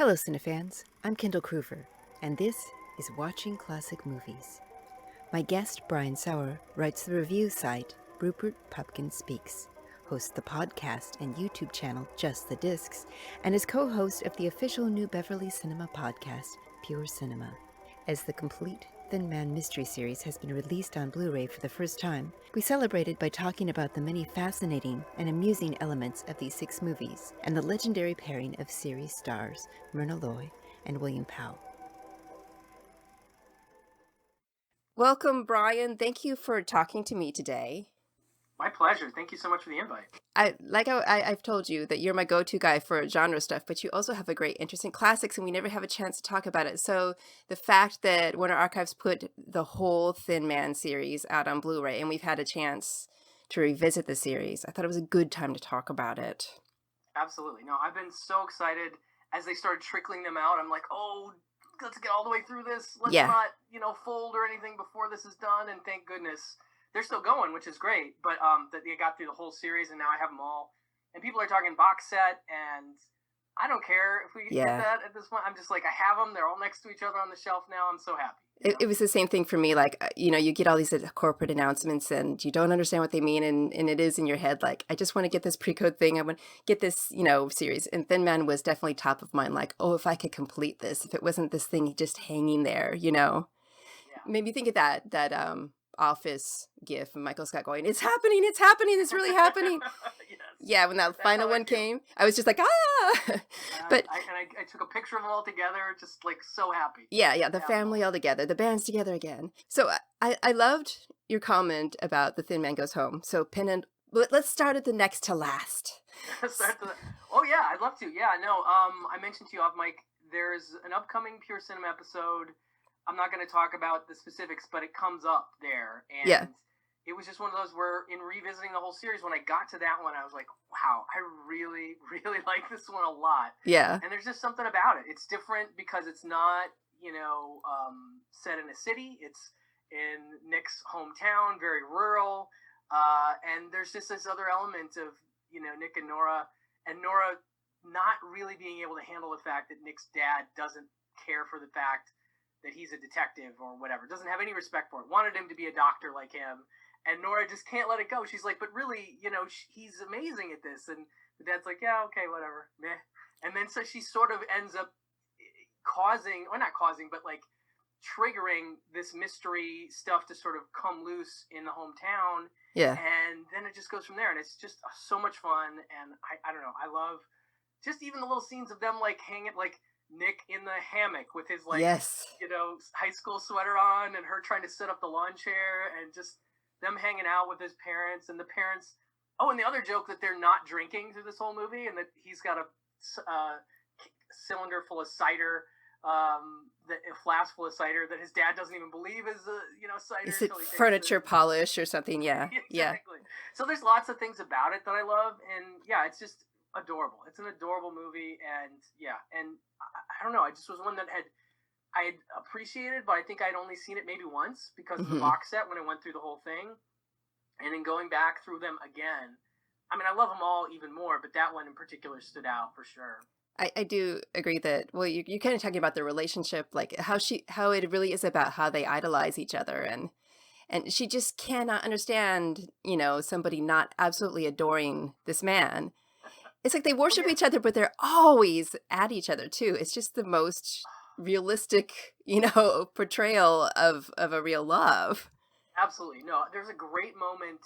Hello, Cinefans. I'm Kendall Kruver, and this is Watching Classic Movies. My guest, Brian Sauer, writes the review site Rupert Pupkin Speaks, hosts the podcast and YouTube channel Just the Discs, and is co-host of the official new Beverly Cinema podcast, Pure Cinema. As the complete Thin Man mystery series has been released on Blu-ray for the first time, we celebrated by talking about the many fascinating and amusing elements of these 6 movies and the legendary pairing of series stars Myrna and William Powell. Welcome, Brian. Thank you for talking to me today. My pleasure. Thank you so much for the invite. I've told you that you're my go-to guy for genre stuff, but you also have a great interest in classics, and we never have a chance to talk about it. So the fact that Warner Archives put the whole Thin Man series out on Blu-ray, and we've had a chance to revisit the series, I thought it was a good time to talk about it. Absolutely. No, I've been so excited as they started trickling them out. I'm like, oh, let's get all the way through this. Let's not, fold or anything before this is done. And thank goodness they're still going, which is great. But that they got through the whole series, and now I have them all. And people are talking box set, and I don't care if we get that at this point. I'm just like, I have them. They're all next to each other on the shelf now. I'm so happy. It was the same thing for me. Like, you get all these corporate announcements and you don't understand what they mean. And it is in your head, like, I just want to get this pre-code thing. I want to get this, series. And Thin Man was definitely top of mind. Like, oh, if I could complete this, if it wasn't this thing just hanging there, Yeah. Made me think of that Office gif of Michael Scott going, it's happening, it's really happening. Yes. Yeah, when that final one came, I was just like, But I took a picture of them all together, just like so happy. Yeah, the family all together, the band's together again. So I loved your comment about The Thin Man Goes Home. So let's start at the next to last. Oh yeah, I'd love to. Yeah, no, I mentioned to you off mic, there's an upcoming Pure Cinema episode. I'm not going to talk about the specifics, but it comes up there. And it was just one of those where, in revisiting the whole series, when I got to that one, I was like, wow, I really, really like this one a lot. Yeah. And there's just something about it. It's different because it's not, set in a city. It's in Nick's hometown, very rural. And there's just this other element of, Nick and Nora not really being able to handle the fact that Nick's dad doesn't care for the fact that he's a detective or whatever, doesn't have any respect for it, wanted him to be a doctor like him, and Nora just can't let it go. She's like, but really, he's amazing at this, and the dad's like, yeah, okay, whatever, meh. And then so she sort of ends up triggering this mystery stuff to sort of come loose in the hometown. Yeah. And then it just goes from there, and it's just so much fun, and I don't know, I love just even the little scenes of them like hanging, like Nick in the hammock with his high school sweater on, and her trying to set up the lawn chair, and just them hanging out with his parents, and the parents. Oh, and the other joke that they're not drinking through this whole movie, and that he's got a cylinder full of cider, a flask full of cider that his dad doesn't even believe is cider. Is it furniture polish or something? Yeah. Exactly. So there's lots of things about it that I love, and it's just adorable. It's an adorable movie, and I don't know. I just was one that I had appreciated, but I think I'd only seen it maybe once because of the box set when I went through the whole thing, and then going back through them again. I mean, I love them all even more, but that one in particular stood out for sure. I do agree that, well, you're kind of talking about the relationship, like how it really is about how they idolize each other, and she just cannot understand, somebody not absolutely adoring this man. It's like they worship each other, but they're always at each other too. It's just the most realistic, portrayal of a real love. Absolutely. No, there's a great moment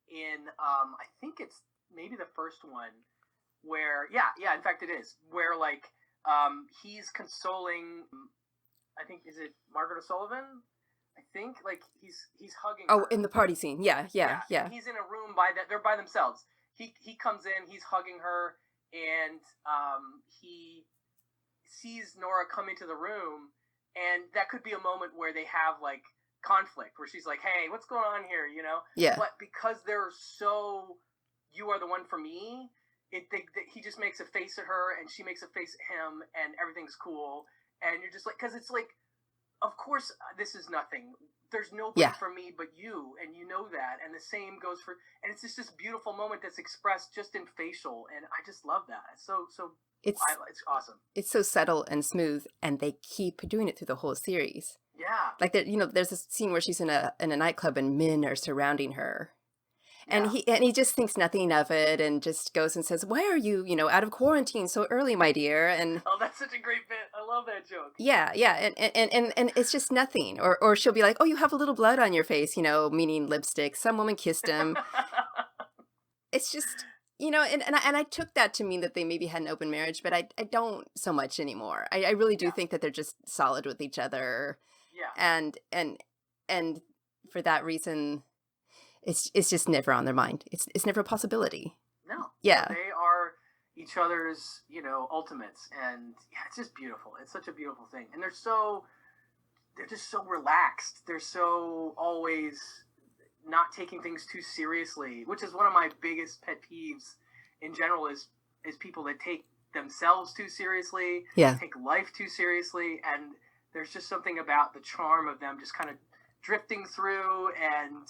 in, I think it's maybe the first one where, in fact it is, where like, he's consoling, I think, is it Margaret O'Sullivan? I think, like, he's hugging her. Oh, in the party scene. Yeah. He's in a room they're by themselves. He comes in, he's hugging her, and he sees Nora come into the room, and that could be a moment where they have like conflict, where she's like, hey, what's going on here, Yeah. But because they're so, you are the one for me, he just makes a face at her, and she makes a face at him, and everything's cool, and you're just like, because it's like, of course, this is nothing. There's nobody for me but you, and you know that. And the same goes for, and it's just this beautiful moment that's expressed just in facial, and I just love that. It's so It's It's awesome. it's so subtle and smooth, and they keep doing it through the whole series. Yeah, Like there, there's a scene where she's in a nightclub and men are surrounding her. And yeah. he just thinks nothing of it and just goes and says, "Why are you, out of quarantine so early, my dear?" And Oh, that's such a great bit. I love that joke. yeah, yeah, and it's just nothing. Or she'll be like, "Oh, you have a little blood on your face," meaning lipstick. Some woman kissed him. It's just, and I took that to mean that they maybe had an open marriage, but I don't so much anymore. I really do Yeah, think that they're just solid with each other, yeah. and for that reason, it's just never on their mind. It's never a possibility. No, Yeah. they are each other's, ultimates, and yeah, it's just beautiful. It's such a beautiful thing, and they're just so relaxed. They're so always not taking things too seriously, which is one of my biggest pet peeves in general. Is people that take themselves too seriously, Yeah. take life too seriously, and there's just something about the charm of them just kind of drifting through and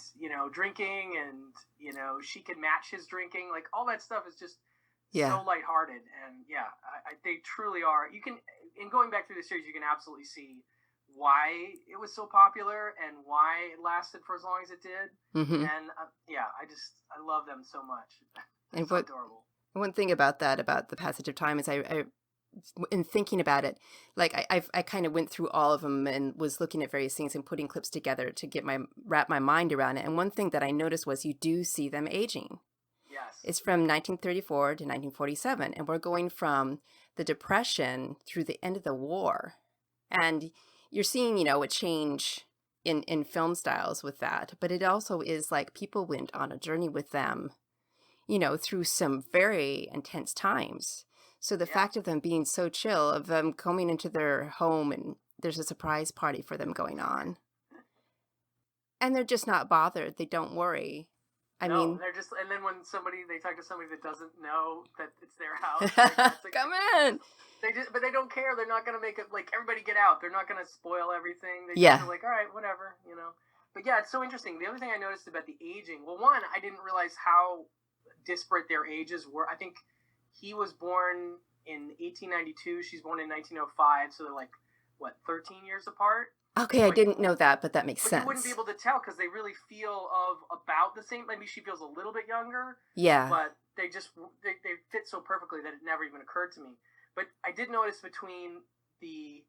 drinking, and she can match his drinking, like all that stuff is just Yeah. so lighthearted. And yeah, they truly are. You can, in going back through the series, you can absolutely see why it was so popular and why it lasted for as long as it did. Hmm. And yeah, I love them so much. And It's so adorable. one thing about the passage of time is I in thinking about it, like I kind of went through all of them and was looking at various things and putting clips together to wrap my mind around it. And one thing that I noticed was you do see them aging. Yes. It's from 1934 to 1947, and we're going from the Depression through the end of the war, and you're seeing a change in film styles with that. But it also is like people went on a journey with them, through some very intense times. So the Yeah. fact of them being so chill, of them coming into their home and there's a surprise party for them going on. And they're just not bothered. They don't worry. I No, mean, they're just, and then when they talk to somebody that doesn't know that it's their house, it's like, come in. but they don't care. They're not going to make it like everybody get out. They're not going to spoil everything. They Yeah. just are like, all right, whatever, But yeah, it's so interesting. The other thing I noticed about the aging, well, one, I didn't realize how disparate their ages were. I think he was born in 1892. She's born in 1905. So they're like, what, 13 years apart? Okay, I didn't know that, but that makes But sense. you wouldn't be able to tell because they really feel of about the same. Maybe she feels a little bit younger. Yeah. But they fit so perfectly that it never even occurred to me. But I did notice between the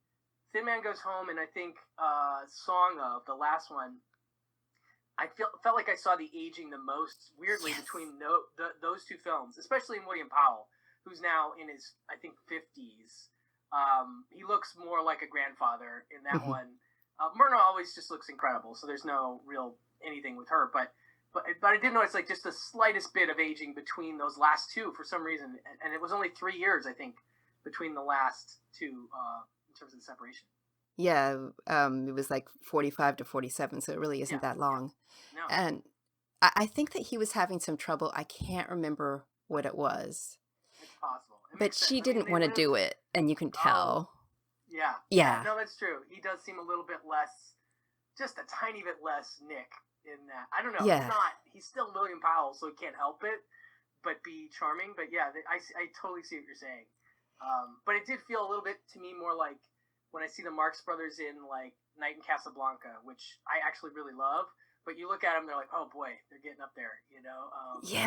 Thin Man Goes Home and I think Song of, the last one, I felt like I saw the aging the most weirdly between those two films, especially in William Powell, who's now in his, I think, 50s. He looks more like a grandfather in that one. Myrna always just looks incredible, so there's no real anything with her. But I did notice like just the slightest bit of aging between those last two for some reason, and it was only 3 years, I think, between the last two in terms of the separation. Yeah, it was like 45 to 47, so it really isn't that long. No. And I think that he was having some trouble. I can't remember what it was. It's possible. But she didn't want to do it, and you can tell. Yeah. Yeah. No, that's true. He does seem a little bit less, just a tiny bit less Nick in that. I don't know. Yeah. He's still William Powell, so he can't help it but be charming. But yeah, I totally see what you're saying. But it did feel a little bit to me more like when I see the Marx Brothers in like Night in Casablanca, which I actually really love. But you look at them, they're like, oh boy, they're getting up there, Yeah.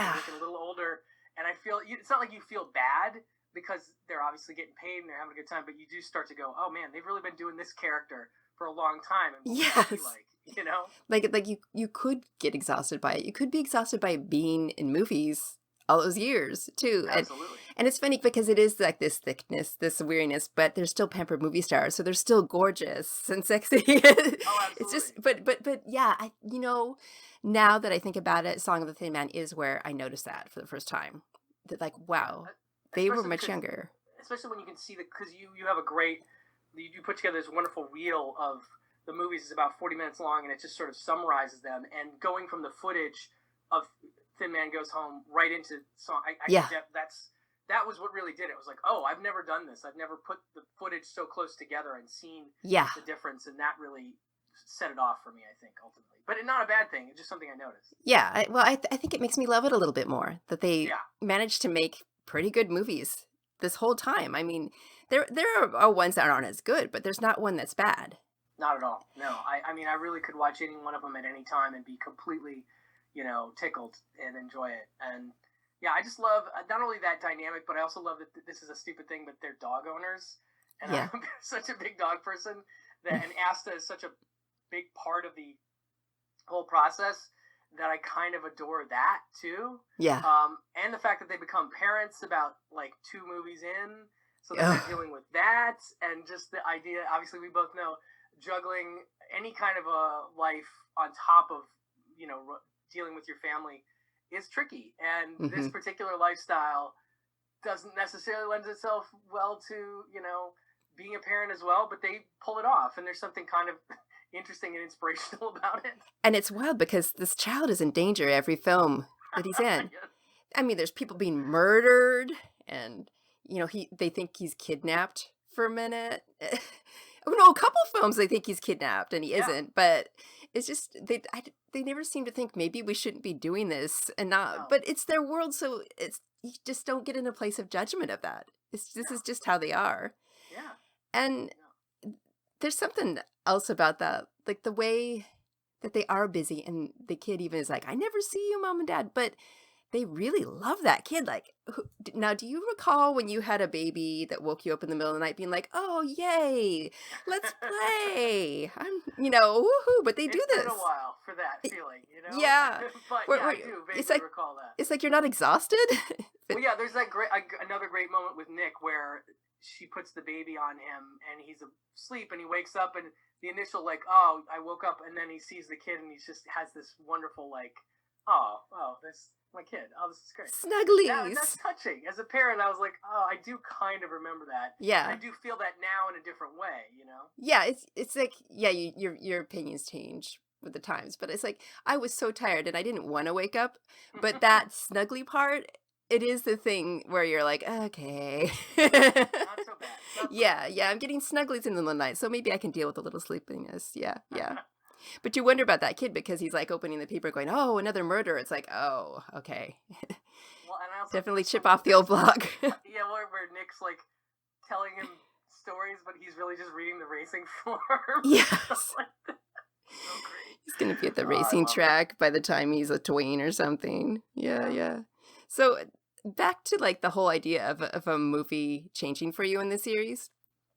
They're looking a little older. And I feel, it's not like you feel bad because they're obviously getting paid and they're having a good time, but you do start to go, oh man, they've really been doing this character for a long time. And Yes. Like, you could get exhausted by it. You could be exhausted by being in movies all those years too. Absolutely. And it's funny because it is like this thickness, this weariness, but they're still pampered movie stars, so they're still gorgeous and sexy. Oh, absolutely. It's just, but yeah, now that I think about it, Song of the Thin Man is where I noticed that for the first time. That like, wow, they were much younger. Especially when you can see because you have you put together this wonderful reel of the movies. It's about 40 minutes long, and it just sort of summarizes them. And going from the footage of Thin Man Goes Home right into Song, that was what really did it. It was like, oh, I've never done this. I've never put the footage so close together and seen the difference, and that really set it off for me, I think, ultimately. But it's not a bad thing. It's just something I noticed. Yeah, I think it makes me love it a little bit more that they managed to make pretty good movies this whole time. I mean, there are ones that aren't as good, but there's not one that's bad. Not at all. No, I mean, I really could watch any one of them at any time and be completely, tickled and enjoy it. And yeah, I just love not only that dynamic, but I also love that this is a stupid thing, but they're dog owners. And Yeah. I'm such a big dog person and Asta is such a big part of the whole process that I kind of adore that too. Yeah. And the fact that they become parents about like 2 movies in, so they're dealing with that, and just the idea. Obviously, we both know juggling any kind of a life on top of dealing with your family is tricky, and this particular lifestyle doesn't necessarily lend itself well to being a parent as well. But they pull it off, and there's something kind of interesting and inspirational about it. And it's wild because this child is in danger every film that he's in. Yes. I mean, there's people being murdered, and they think he's kidnapped for a minute. No, a couple films they think he's kidnapped and he isn't, but it's just they never seem to think maybe we shouldn't be doing this and not. No. But it's their world, so you just don't get in a place of judgment of that. This is just how they are. Yeah. And there's something else about that, like the way that they are busy, and the kid even is like, "I never see you, Mom and Dad," but they really love that kid. Like, now, do you recall when you had a baby that woke you up in the middle of the night being like, "Oh, yay, let's play"? Woohoo! But they do this. It's been a while for that feeling, Yeah. But I do vaguely recall that. It's like you're not exhausted. Well, yeah, there's that another great moment with Nick where she puts the baby on him and he's asleep and he wakes up and the initial like, "Oh, I woke up," and then he sees the kid and he just has this wonderful like, "Oh, this my kid. Oh, this is great." Snugglies. That's touching. As a parent, I was like, "Oh, I do kind of remember that." Yeah. I do feel that now in a different way, Yeah, it's like, yeah, your opinions change with the times, but it's like I was so tired and I didn't want to wake up, but that snuggly part, it is the thing where you're like, okay. Not so bad. Yeah, I'm getting snugglies in the middle of the night, so maybe I can deal with a little sleepiness. Yeah. But you wonder about that kid because he's like opening the paper going, "Oh, another murder." It's like, oh, okay. Well, and I also Definitely chip off the old block. Yeah, where Nick's like telling him stories, but he's really just reading the racing form. Yes. So great. He's going to be at the racing track by the time he's a tween or something. Yeah. So back to like the whole idea of a movie changing for you in the series.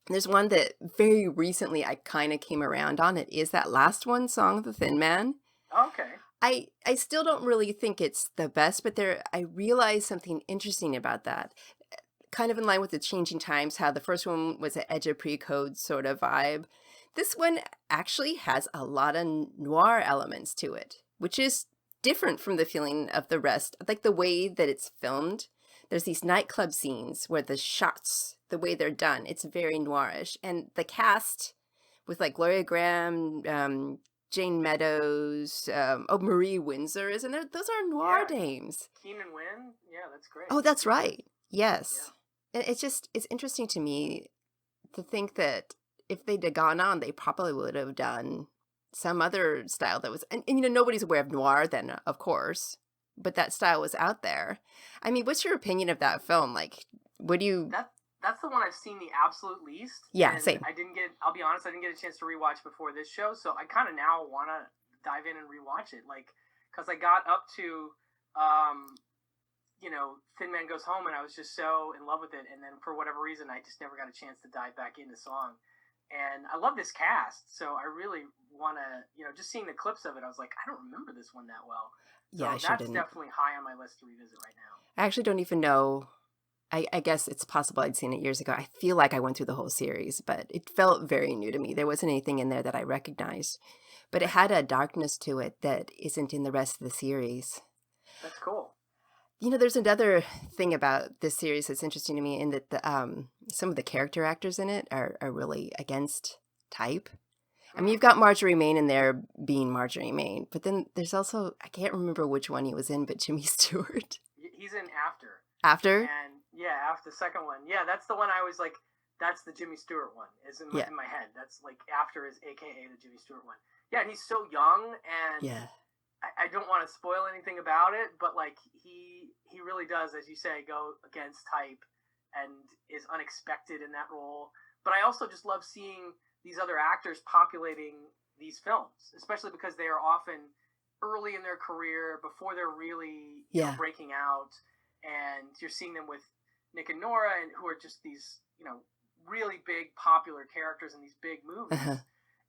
There's one that very recently I kind of came around on. It is that last one, Song of the Thin Man. Okay. I still don't really think it's the best, but I realized something interesting about that. Kind of in line with the changing times, how the first one was an edge of pre-code sort of vibe. This one actually has a lot of noir elements to it, which is different from the feeling of the rest. Like the way that it's filmed. There's these nightclub scenes where the shots, the way they're done, it's very noirish. And the cast with like Gloria Graham, Jane Meadows, Marie Windsor, isn't there? Those are noir dames. Keenan Wynn? Yeah, that's great. Oh, that's right. Yes. Yeah. And it's interesting to me to think that if they'd have gone on, they probably would have done some other style that was, and nobody's aware of noir then, of course, but that style was out there. I mean, what's your opinion of that film? Like, what do you... That's the one I've seen the absolute least. Yeah, same. I'll be honest, I didn't get a chance to rewatch before this show, so I kind of now want to dive in and rewatch it. Like, because I got up to, Thin Man Goes Home, and I was just so in love with it, and then for whatever reason, I just never got a chance to dive back into Song. And I love this cast, so I really want to, just seeing the clips of it, I was like, I don't remember this one that well. Yeah, so that's definitely high on my list to revisit right now. I actually don't even know. I guess it's possible I'd seen it years ago. I feel like I went through the whole series, but it felt very new to me. There wasn't anything in there that I recognized. But it had a darkness to it that isn't in the rest of the series. That's cool. There's another thing about this series that's interesting to me in that some of the character actors in it are really against type. I mean, you've got Marjorie Main in there being Marjorie Main, but then there's also, I can't remember which one he was in, but Jimmy Stewart. He's in After. After? And after the second one. Yeah, that's the one I was like, that's the Jimmy Stewart one, is in my head. That's like After is AKA the Jimmy Stewart one. Yeah, and he's so young, and I don't want to spoil anything about it, but like he really does, as you say, go against type and is unexpected in that role. But I also just love seeing these other actors populating these films, especially because they are often early in their career before they're really breaking out, and you're seeing them with Nick and Nora, and who are just these really big popular characters in these big movies.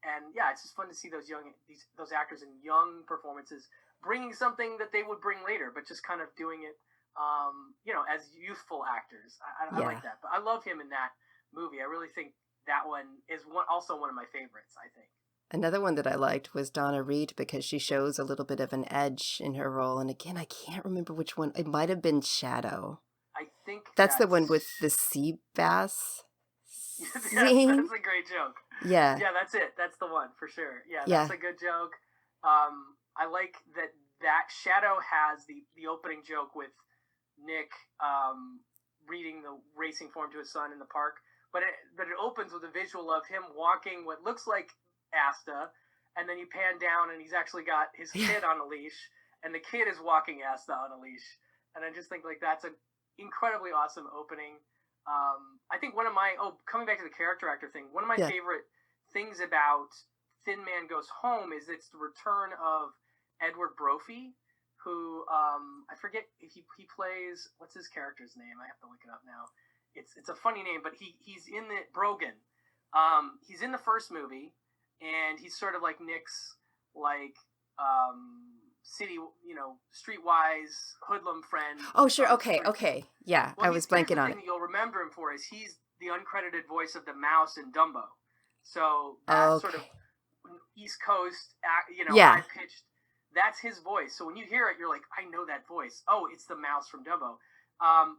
And yeah, it's just fun to see those actors in young performances bringing something that they would bring later, but just kind of doing it as youthful actors. I like that. But I love him in that movie. I really think that one is also one of my favorites, I think. Another one that I liked was Donna Reed, because she shows a little bit of an edge in her role. And again, I can't remember which one. It might have been Shadow. I think that's the one with the sea bass yes, that's a great joke. Yeah, that's it. That's the one for sure. That's a good joke. I like that Shadow has the opening joke with Nick reading the racing form to his son in the park, but it opens with a visual of him walking what looks like Asta, and then you pan down and he's actually got his kid on a leash, and the kid is walking Asta on a leash. And I just think that's an incredibly awesome opening. I think one of my coming back to the character actor thing, one of my favorite things about Thin Man Goes Home is it's the return of Edward Brophy, who I forget if he plays, what's his character's name? I have to look it up now. It's a funny name, but he's in the Brogan. He's in the first movie, and he's sort of like Nick's city, streetwise hoodlum friend. Oh, sure. Okay. Yeah, well, I was blanking on it. The thing that you'll remember him for is he's the uncredited voice of the mouse in Dumbo. So that sort of East Coast, high pitched. That's his voice. So when you hear it, you're like, I know that voice. Oh, it's the mouse from Dumbo.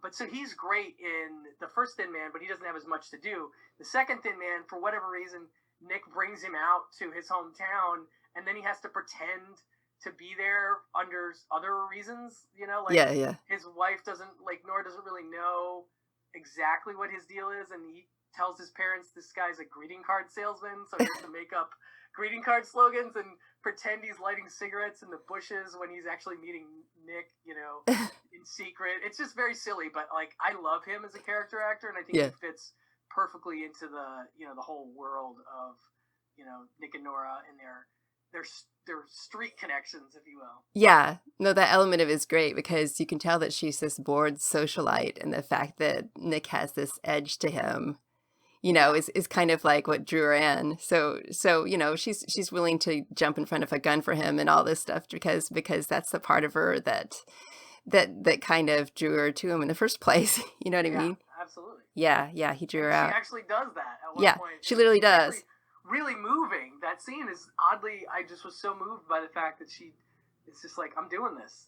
But so he's great in the first Thin Man, but he doesn't have as much to do. The second Thin Man, for whatever reason, Nick brings him out to his hometown, and then he has to pretend to be there under other reasons, his wife Nora doesn't really know exactly what his deal is, and he tells his parents this guy's a greeting card salesman, so he has to make up greeting card slogans and pretend he's lighting cigarettes in the bushes when he's actually meeting Nick, in secret. It's just very silly, but I love him as a character actor, and I think he fits perfectly into the the whole world of Nick and Nora and their street connections, if you will. Yeah, no, that element of it is great, because you can tell that she's this bored socialite, and the fact that Nick has this edge to him, is kind of like what drew her in. So she's willing to jump in front of a gun for him and all this stuff because that's the part of her that kind of drew her to him in the first place. You know what I mean? Absolutely. Yeah, he drew her out. She actually does that at one point. She literally does. Really moving. That scene is oddly, I just was so moved by the fact that it's just like, I'm doing this.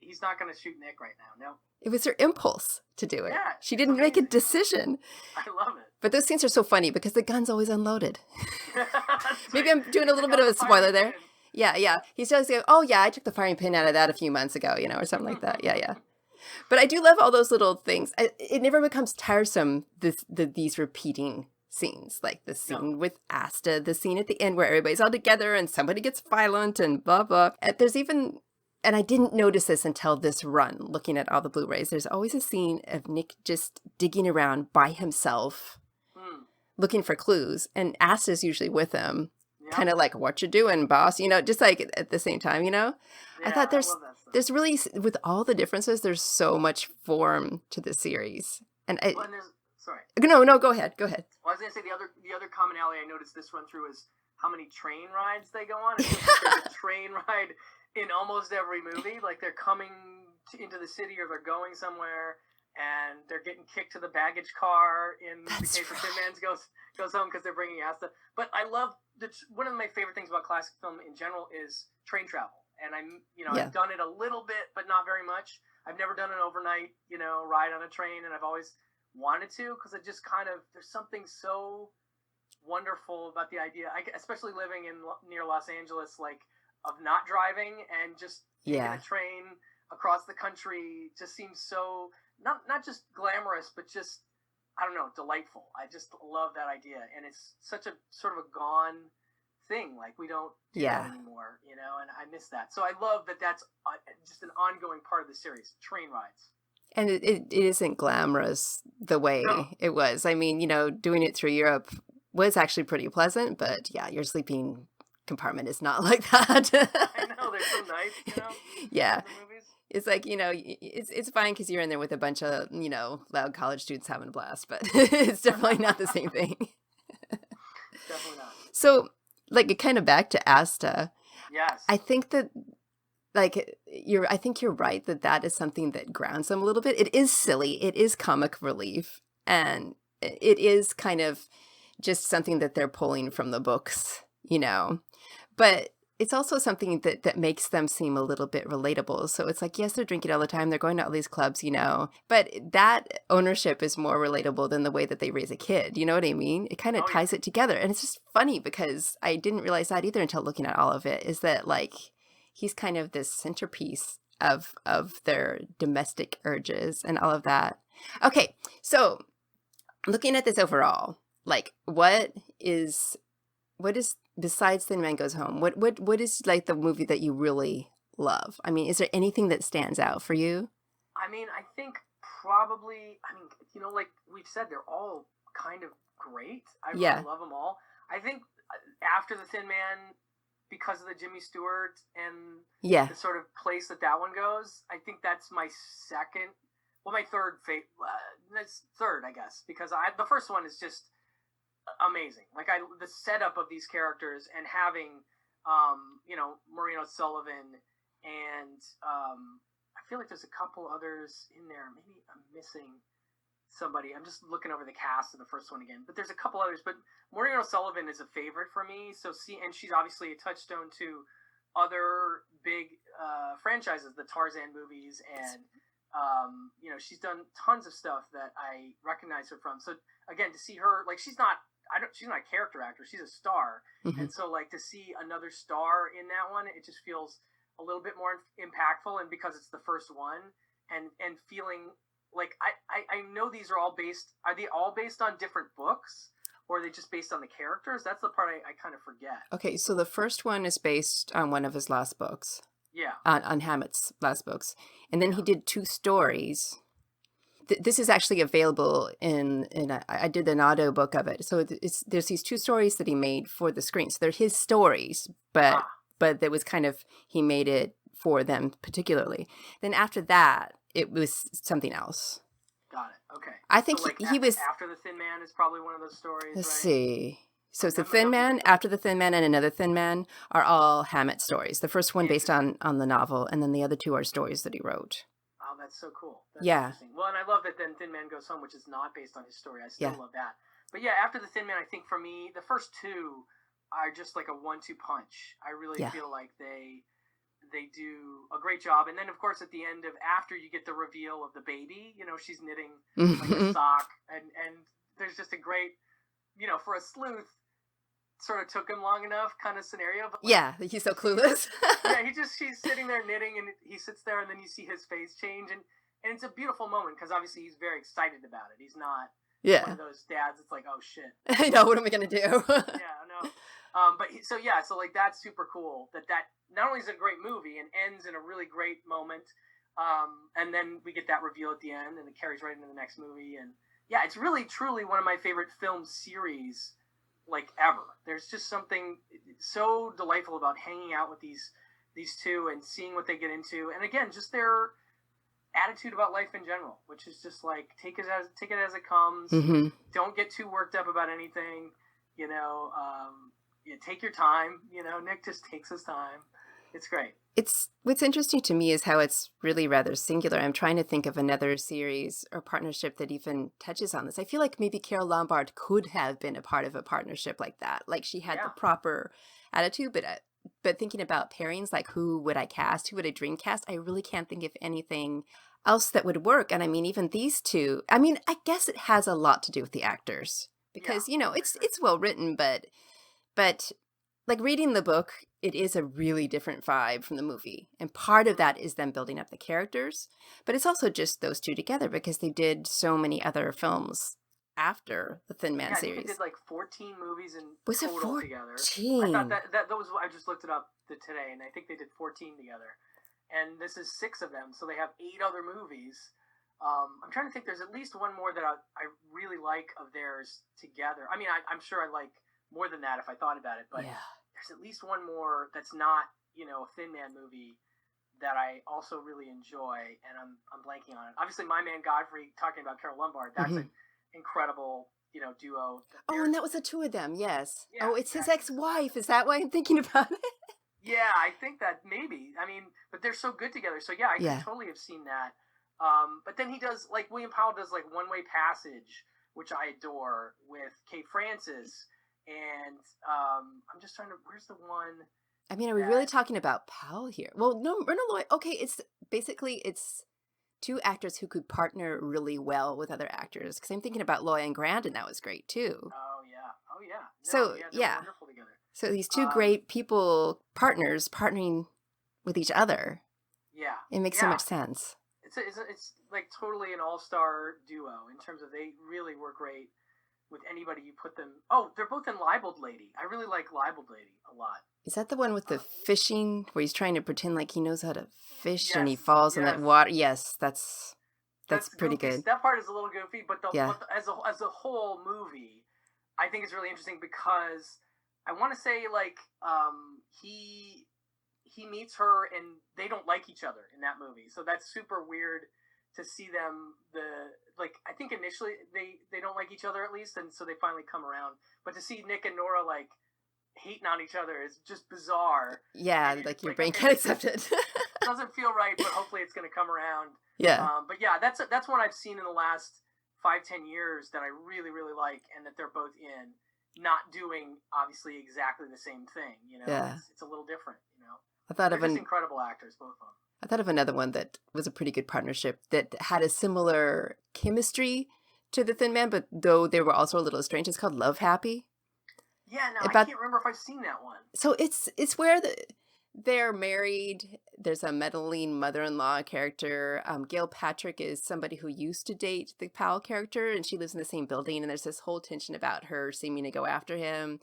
He's not going to shoot Nick right now. No. It was her impulse to do it. Yeah, she didn't make a decision. I love it. But those scenes are so funny because the gun's always unloaded. Maybe I'm doing a little bit of a spoiler there. Yeah. He says, oh yeah, I took the firing pin out of that a few months ago, or something like that. Yeah. But I do love all those little things. It never becomes tiresome, these repeating scenes, like the scene with Asta, the scene at the end where everybody's all together and somebody gets violent and blah, blah. There's even, and I didn't notice this until this run, looking at all the Blu-rays, there's always a scene of Nick just digging around by himself, looking for clues, and Asta's usually with him, kind of like, what you doing, boss? Just like at the same time, I thought there's really, with all the differences, there's so much form to the series. And sorry. No, go ahead. Well, I was going to say the other commonality I noticed this run through is how many train rides they go on. It's just like there's a train ride in almost every movie. Like they're coming into the city or they're going somewhere and they're getting kicked to the baggage car in the case of Thin Man goes home because they're bringing Asta. But I love one of my favorite things about classic film in general is train travel. And I've done it a little bit, but not very much. I've never done an overnight, ride on a train, and I've always wanted to, because it just kind of, there's something so wonderful about the idea, especially living near Los Angeles, of not driving and just taking a train across the country just seems so not just glamorous, but just, I don't know, delightful. I just love that idea, and it's such a sort of a gone thing. We don't do that anymore, and I miss that. So I love that that's just an ongoing part of the series, train rides. And it isn't glamorous the way No, it was. I mean, doing it through Europe was actually pretty pleasant, but yeah, your sleeping compartment is not like that. I know they're so nice, Yeah. in the movies. It's like, it's fine because you're in there with a bunch of, loud college students having a blast, but it's definitely not the same thing. Definitely not. So, like, kind of back to Asta, Yes. I think that, like, I think you're right that is something that grounds them a little bit. It is silly. It is comic relief. And it is kind of just something that they're pulling from the books, But it's also something that makes them seem a little bit relatable. So it's like, yes, they're drinking all the time. They're going to all these clubs, But that ownership is more relatable than the way that they raise a kid. You know what I mean? It kind of ties it together. And it's just funny because I didn't realize that either until looking at all of it, is that, like, he's kind of this centerpiece of their domestic urges and all of that. Okay, so looking at this overall, like, what is besides Thin Man Goes Home, what is, like, the movie that you really love? I mean, is there anything that stands out for you? I mean, I think probably, like we've said, they're all kind of great. I really love them all. I think after The Thin Man, because of the Jimmy Stewart and the sort of place that one goes, I think that's my third favorite. That's third, I guess, because the first one is just amazing. Like, the setup of these characters and having, Maureen O'Sullivan and I feel like there's a couple others in there. Maybe I'm missing somebody. I'm just looking over the cast of the first one again, but there's a couple others. But Maureen O'Sullivan is a favorite for me. And she's obviously a touchstone to other big franchises, the Tarzan movies, and she's done tons of stuff that I recognize her from. So again, to see her, like, she's not a character actor, she's a star. Mm-hmm. And so, like, to see another star in that one, it just feels a little bit more impactful. And because it's the first one, and feeling like I know these are they all based on different books, or are they just based on the characters? That's the part I kind of forget. Okay, so the first one is based on one of his last books. Yeah. On Hammett's last books. And then he did two stories. This is actually available I did an audio book of it. So there's these two stories that he made for the screen. So they're his stories, but it was kind of, he made it for them particularly. Then after that, it was something else. Got it. Okay. I think he was... After The Thin Man is probably one of those stories, Let's right? see. So it's The Thin Man, After the Thin Man, and Another Thin Man are all Hammett stories. The first one based on the novel, and then the other two are stories that he wrote. Oh, that's so cool. That's interesting. Well, and I love that then Thin Man Goes Home, which is not based on his story. I still love that. But yeah, After the Thin Man, I think for me, the first two are just like a 1-2 punch. I really feel like they do a great job. And then, of course, at the end after you get the reveal of the baby, she's knitting like a sock, and there's just a great, for a sleuth, sort of took him long enough kind of scenario. But he's so clueless. she's sitting there knitting, and he sits there, and then you see his face change, and it's a beautiful moment because obviously he's very excited about it. He's not one of those dads. It's like, oh shit, I know, what am I gonna do? No. So like, that's super cool. That not only is it a great movie and ends in a really great moment, and then we get that reveal at the end, and it carries right into the next movie, and it's really truly one of my favorite film series, like, ever. There's just something so delightful about hanging out with these two and seeing what they get into, and again, just their attitude about life in general, which is just like, take it as it comes. Mm-hmm. Don't get too worked up about anything. Take your time. Nick just takes his time. It's great. What's interesting to me is how it's really rather singular. I'm trying to think of another series or partnership that even touches on this. I feel like maybe Carole Lombard could have been a part of a partnership like that. Like, she had the proper attitude, but thinking about pairings, like, who would I cast? Who would I dream cast? I really can't think of anything else that would work. And I mean, even these two, I mean, I guess it has a lot to do with the actors because, it's well written, but like, reading the book, it is a really different vibe from the movie. And part of that is them building up the characters, but it's also just those two together because they did so many other films after the Thin Man series. They did like 14 movies in was total it 14? Together. I thought that was, I just looked it up today, and I think they did 14 together. And this is 6 of them, so they have 8 other movies. I'm trying to think. There's at least one more that I really like of theirs together. I mean, I'm sure I like more than that if I thought about it, but there's at least one more that's not, a Thin Man movie that I also really enjoy, and I'm blanking on it. Obviously, My Man Godfrey, talking about Carol Lombard, that's an incredible, duo. Oh, and that was the two of them, yes. Yeah, oh, it's his ex-wife. Is that why I'm thinking about it? Yeah, I think that maybe. I mean, but they're so good together. So yeah, I could totally have seen that. But then he does, like, William Powell does, like, One Way Passage, which I adore, with Kate Francis. And I'm just trying to, where's the one? I mean, are we really talking about Powell here? Well, no, Myrna Loy. Okay, it's two actors who could partner really well with other actors. Because I'm thinking about Loy and Grandin. That was great too. Oh yeah. No, so they're wonderful together. So these two great partners partnering with each other. Yeah, it makes so much sense. It's like totally an all-star duo in terms of they really work great with anybody you put them. Oh, they're both in Libeled Lady. I really like Libeled Lady a lot. Is that the one with the fishing where he's trying to pretend like he knows how to fish and he falls in that water? Yes, that's pretty goofy. good. That part is a little goofy, but as a whole movie, I think it's really interesting because I want to say, like, he meets her and they don't like each other in that movie, so that's super weird to see them. I think initially they don't like each other, at least, and so they finally come around. But to see Nick and Nora, like, hating on each other is just bizarre. Yeah, like your brain can't accept it. Doesn't feel right, but hopefully it's going to come around. Yeah. But yeah, that's one I've seen in the last 5-10 years that I really, really like, and that they're both in, not doing obviously exactly the same thing. Yeah. It's a little different. I thought they're just incredible actors, both of them. I thought of another one that was a pretty good partnership that had a similar chemistry to the Thin Man, but though they were also a little strange. It's called Love Happy. Yeah, no, I can't remember if I've seen that one. So it's where they're married. There's a meddling mother-in-law character. Gail Patrick is somebody who used to date the Powell character, and she lives in the same building, and there's this whole tension about her seeming to go after him.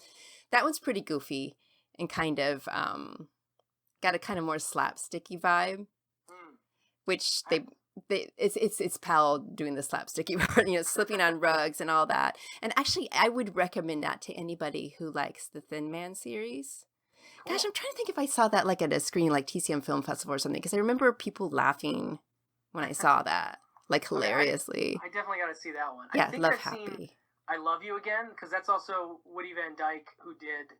That one's pretty goofy and kind of got a kind of more slapsticky vibe, which it's Powell doing the slapsticky part, slipping on rugs and all that. And actually, I would recommend that to anybody who likes the Thin Man series. Gosh, I'm trying to think if I saw that like at a screening like TCM Film Festival or something, because I remember people laughing when I saw that, like hilariously. I definitely got to see that one. Yeah, I think Love I've Happy. Seen I Love You Again, because that's also Woody Van Dyke who did.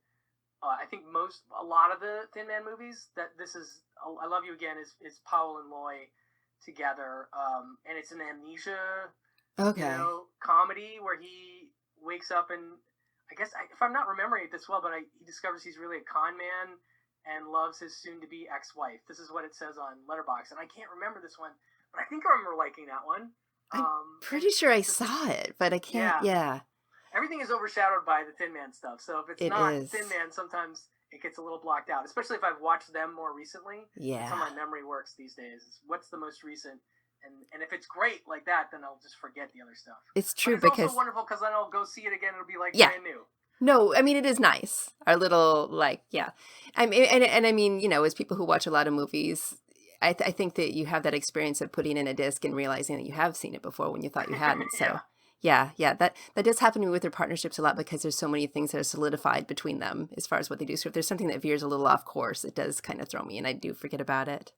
I think a lot of the Thin Man movies. That this is I Love You Again is Powell and Loy together, and it's an amnesia, comedy where he wakes up and I guess if I'm not remembering it this well, but he discovers he's really a con man and loves his soon-to-be ex-wife. This is what it says on Letterboxd, and I can't remember this one, but I think I remember liking that one. I'm pretty sure I saw it, but I can't. Yeah. Everything is overshadowed by the Thin Man stuff, so if it's not Thin Man, sometimes it gets a little blocked out, especially if I've watched them more recently. Yeah. That's how my memory works these days. What's the most recent? And if it's great like that, then I'll just forget the other stuff. It's true, but it's because also wonderful because then I'll go see it again. It'll be like brand new. No, I mean, it is nice. Our little, I mean, and I mean, as people who watch a lot of movies, I think that you have that experience of putting in a disc and realizing that you have seen it before when you thought you hadn't. So yeah, that does happen to me with their partnerships a lot, because there's so many things that are solidified between them as far as what they do. So if there's something that veers a little off course, it does kind of throw me, and I do forget about it.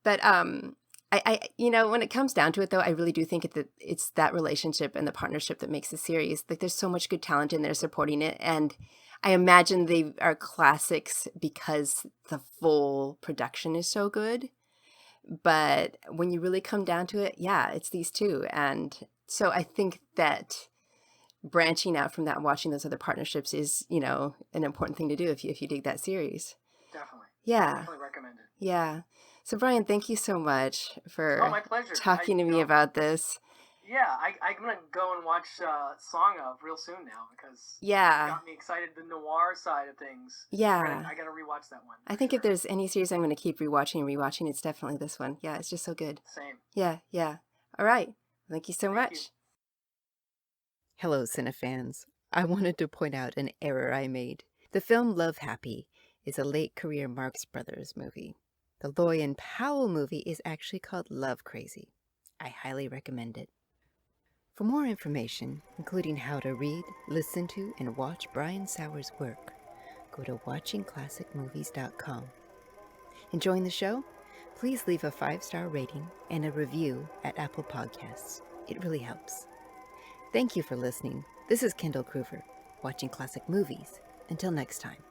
But I when it comes down to it, though, I really do think that it's that relationship and the partnership that makes the series. Like, there's so much good talent in there supporting it, and I imagine they are classics because the full production is so good. But when you really come down to it, it's these two, and so I think that branching out from that and watching those other partnerships is, an important thing to do if you dig that series. Definitely. Yeah. Definitely recommend it. Yeah. So, Brian, thank you so much for my pleasure. talking to me about this. Yeah, I'm going to go and watch Song of real soon now, because it got me excited, the noir side of things. Yeah. I got to rewatch that one. I think if there's any series I'm going to keep rewatching, it's definitely this one. Yeah, it's just so good. Same. Yeah. All right. Thank you so much. You. Hello, Cinefans. I wanted to point out an error I made. The film Love Happy is a late-career Marx Brothers movie. The Loy and Powell movie is actually called Love Crazy. I highly recommend it. For more information, including how to read, listen to, and watch Brian Sauer's work, go to watchingclassicmovies.com. Enjoying the show? Please leave a 5-star rating and a review at Apple Podcasts. It really helps. Thank you for listening. This is Kendall Kruver, watching classic movies. Until next time.